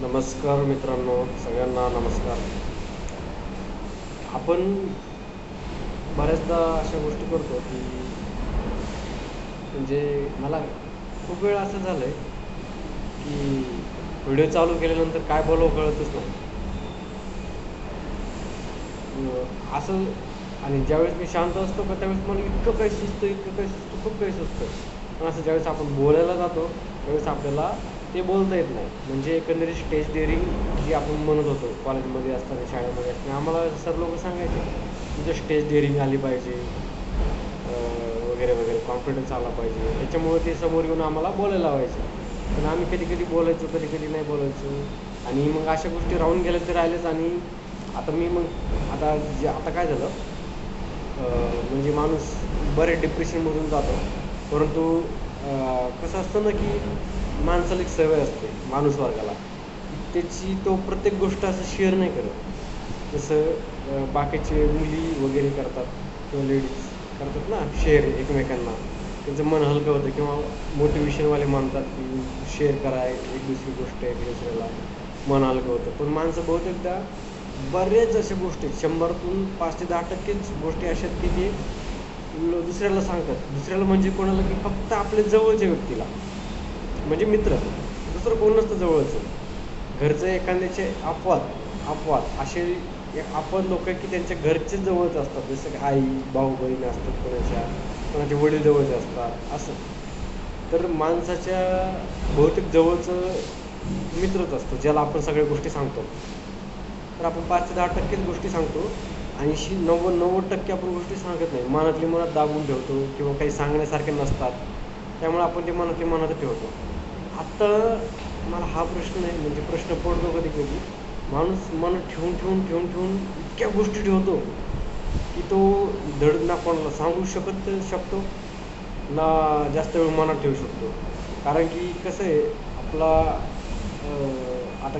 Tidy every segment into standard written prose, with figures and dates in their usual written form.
नमस्कार मित्रांनो, सगळ्यांना नमस्कार. आपण बऱ्याचदा अशा गोष्टी करतो, की म्हणजे मला खूप वेळा असं झालंय, की व्हिडिओ चालू केल्यानंतर काय बोलावं कळतच नाही. असं आणि ज्यावेळेस मी शांत असतो का त्यावेळेस मला इतकं काही सुचतं, इतकं काही सुचतं, खूप काही सुचतं. पण असं ज्यावेळेस आपण बोलायला जातो, त्यावेळेस आपल्याला ते बोलता येत नाही. म्हणजे एकंदरीत स्टेज डेअरिंग जी आपण म्हणत होतो कॉलेजमध्ये असताना, शाळेमध्ये असताना आम्हाला सर लोकं सांगायचे, तुझं स्टेज डेअरिंग आली पाहिजे वगैरे, वगैरे कॉन्फिडन्स आला पाहिजे. त्याच्यामुळे ते समोर येऊन आम्हाला बोलायला लावायचे. पण आम्ही कधी-कधी बोलायचो, कधी-कधी नाही बोलायचो आणि मग अशा गोष्टी राहून गेल्या तर राहिल्याच आणि आता मी मग आता काय झालं म्हणजे माणूस बरेच डिप्रेशनमधून जातो. परंतु कसं असतं ना, की माणसाला एक सवय असते माणूस वर्गाला. त्याची तो प्रत्येक गोष्ट असं शेअर नाही करत. जसं बाकीचे मुली वगैरे करतात किंवा लेडीज करतात ना शेअर एकमेकांना. त्यांचं मन हलकं होतं किंवा मोटिवेशनवाले म्हणतात, की शेअर करा एक दुसरी गोष्ट एक दुसऱ्याला, मन हलकं होतं. पण माणसं बहुतेकदा बऱ्याच अशा गोष्टी 100तून 5 ते 10% गोष्टी अशा आहेत, की ते दुसऱ्याला सांगतात. दुसऱ्याला म्हणजे कोणाला, की फक्त आपल्या जवळच्या व्यक्तीला. म्हणजे मित्र. दुसरं कोण नसतं जवळचं. घरचं एखाद्याचे अपवाद अपवाद असे अपवाद लोक की त्यांच्या घरचे जवळच असतात. जसं की आई, भाऊ-बहीण असतात कोणाचे वडील जवळचे असतात असं. तर माणसाच्या बहुतेक जवळचं मित्रच असतो, ज्याला आपण सगळ्या गोष्टी सांगतो. तर आपण 5 ते 10%च गोष्टी सांगतो. 80-90% आपण गोष्टी सांगत नाही. मनातली मनात दाबून ठेवतो किंवा काही सांगण्यासारखे नसतात. त्यामुळे आपण ते मनातली मनातच ठेवतो. आत्ता मला हा प्रश्न आहे, म्हणजे प्रश्न पडतो कधी-कधी. माणूस मनात ठेवून इतक्या गोष्टी ठेवतो, की तो धड ना कोणाला सांगू शकतो, ना जास्त वेळ मनात ठेवू शकतो. कारण की कसं आहे, आपला आता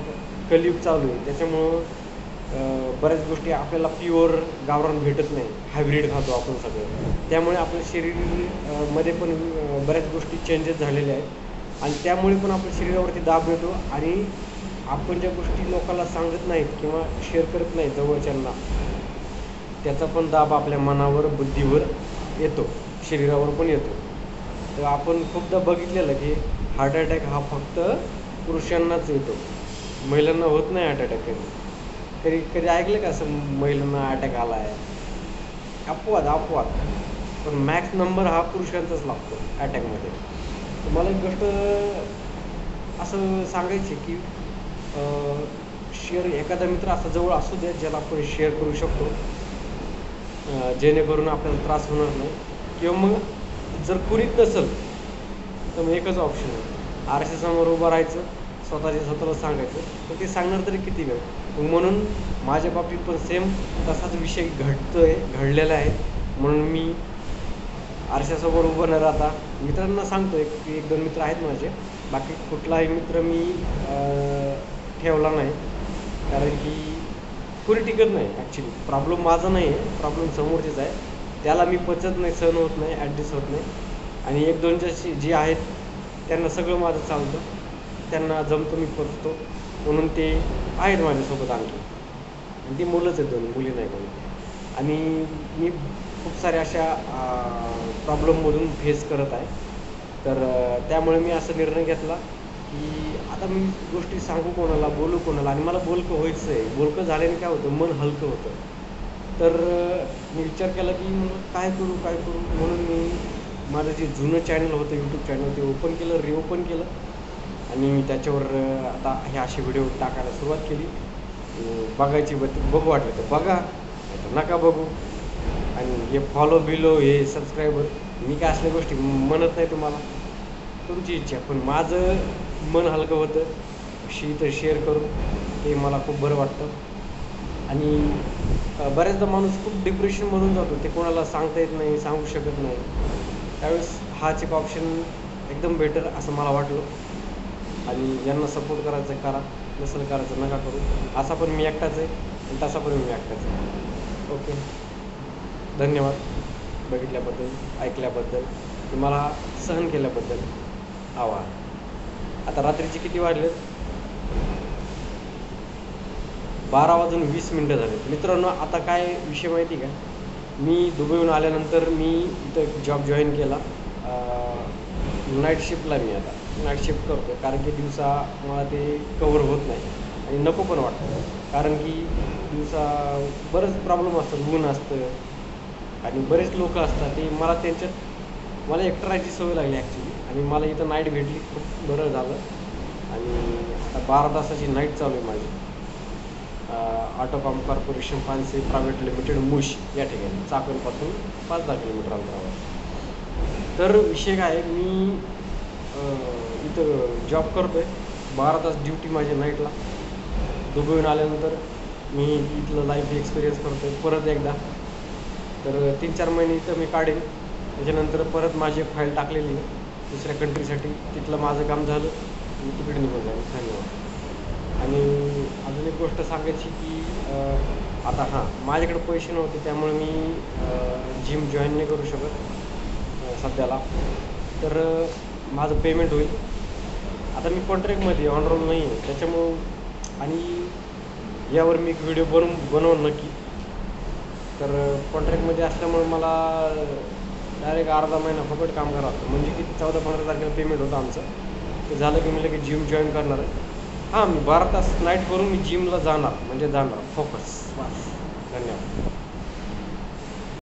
कलियुग चालू आहे. त्याच्यामुळं बऱ्याच गोष्टी आपल्याला प्युअर गावरान भेटत नाही. हायब्रिड खातो आपण सगळं. त्यामुळे आपल्या शरीर मध्ये पण बऱ्याच गोष्टी चेंजेस झालेल्या आहेत आणि त्यामुळे पण आपल्या शरीरावरती दाब येतो आणि आपण ज्या गोष्टी लोकांना सांगत नाहीत किंवा शेअर करत नाही जवळच्यांना, त्याचा पण दाब आपल्या मनावर, बुद्धीवर येतो, शरीरावर पण येतो. तर आपण खूपदा बघितलेलं की हार्ट अटॅक हा फक्त पुरुषांनाच येतो, महिलांना होत नाही हार्ट अटॅक कधी. कधी कधी ऐकलं का असं महिलांना अटॅक आला आहे? अपवाद अपवाद. पण मॅक्स नंबर हा पुरुषांचाच लागतो अटॅकमध्ये. तर मला एक गोष्ट असं सांगायची की शेअर एखादा मित्र असा जवळ असू द्या ज्याला आपण शेअर करू शकतो, जेणेकरून आपल्याला त्रास होणार नाही. किंवा मग जर कुणीच नसेल तर मग एकच ऑप्शन आहे, आरशासमोर उभं राहायचं, स्वतःला सांगायचं. पण ते सांगणार तरी किती वेळ? मग म्हणून माझ्या बाबतीत पण सेम तसाच विषय घडलेला आहे. म्हणून मी आरशासमोर उभं न राहता मित्रांना सांगतो, एक 2 मित्र आहेत माझे. बाकी कुठलाही मित्र मी ठेवला नाही. कारण की कोणी टिकत नाही ॲक्च्युली. प्रॉब्लेम माझा नाही आहे, प्रॉब्लेम समोरचेच आहे. त्याला मी पचत नाही, सहन होत नाही, ॲडजस्ट होत नाही. आणि 1-2 जे आहेत त्यांना सगळं माझं चालतं. त्यांना जमतं, मी पचतो. म्हणून ते आहेत माझ्यासोबत आणखी. आणि ती मुलंच आहेत, 2 मुली नाही कोणी. आणि मी खूप साऱ्या अशा प्रॉब्लेममधून फेस करत आहे. तर त्यामुळे मी असा निर्णय घेतला, की आता मी गोष्टी सांगू कोणाला, बोलू कोणाला आणि मला बोलकं व्हायचं आहे. बोलकं झाल्याने काय होतं, मन हलकं होतं. तर मी विचार केला, की काय करू, काय करू? म्हणून मी माझं जे जुनं चॅनल होतं, यूट्यूब चॅनल ते ओपन केलं, रिओपन केलं आणि मी त्याच्यावर आता हे असे व्हिडिओ टाकायला सुरुवात केली. बघायची बघू वाटलं तर बघा, नाहीतर नका बघू. आणि हे फॉलो बिलो हे सबस्क्रायबर मी काय असल्या गोष्टी म्हणत नाही तुम्हाला, तुमची इच्छा. पण माझं मन हलकं होतं तर शेअर करून, ते मला खूप बरं वाटतं. आणि बऱ्याचदा माणूस खूप डिप्रेशनमधून जातो, ते कोणाला सांगता येत नाही, सांगू शकत नाही. त्यावेळेस हाच एक ऑप्शन एकदम बेटर असं मला वाटलं. आणि ज्यांना सपोर्ट करायचं करा, नसेल करायचं नका करू. असा पण मी एकटाच आहे आणि तसा पण मी एकटाच आहे. ओके, धन्यवाद बघितल्याबद्दल, ऐकल्याबद्दल, तुम्हाला सहन केल्याबद्दल. आभार. आता रात्रीचे किती वाजलेत? 12:20 झाले. मित्रांनो, आता काय विषय माहिती का, मी दुबईहून आल्यानंतर मी इथं जॉब जॉईन केला. नाईट शिफ्टला मी आता नाईट शिफ्ट करतो, कारण की दिवसा मला ते कवर होत नाही आणि नको पण वाटतं. कारण की दिवसा बरेच प्रॉब्लेम असतात, ऊन असतं आणि बरेच लोक असतात. ते मला एकटं राहायची सवय लागली ॲक्च्युली, आणि मला इथं नाईट भेटली, खूप बरं झालं. आणि आता 12 तासाची नाईट चालू आहे माझी. Auto pump corporation pharmacy private limited मुश या ठिकाणी, चाकणपासून 5-10 किलोमीटर अंतरावर. तर विषय काय आहे, मी इथं जॉब करतो आहे, 12 तास ड्युटी माझी नाईटला. दुबईहून आल्यानंतर मी इथलं लाईफ एक्सपिरियन्स करतो आहे परत एकदा. तर 3-4 महिने इथं मी काढेन. त्याच्यानंतर परत माझी एक फाईल टाकलेली आहे दुसऱ्या कंट्रीसाठी. तिथलं माझं काम झालं, मी तिकडे निघून जाईल. धन्यवाद. आणि अजून एक गोष्ट सांगायची की आता माझ्याकडे पैसे नव्हते, त्यामुळे मी जिम जॉईन नाही करू शकत सध्याला. तर माझं पेमेंट होईल. आता मी कॉन्ट्रॅक्टमध्ये ऑन रोल नाही आहे, त्याच्यामुळं. आणि यावर मी एक व्हिडिओ बनवून नक्की. तर कॉन्ट्रॅक्टमध्ये असल्यामुळे मला डायरेक्ट अर्धा महिना फुकट काम करावं लागतं. म्हणजे की 14-15 तारखेला पेमेंट होतं आमचं. ते झालं की मी लगेच जिम जॉईन करणार आहे. मी 12 तास नाईट करून मी जिमला जाणार, म्हणजे जाणार फोकस. बस. धन्यवाद.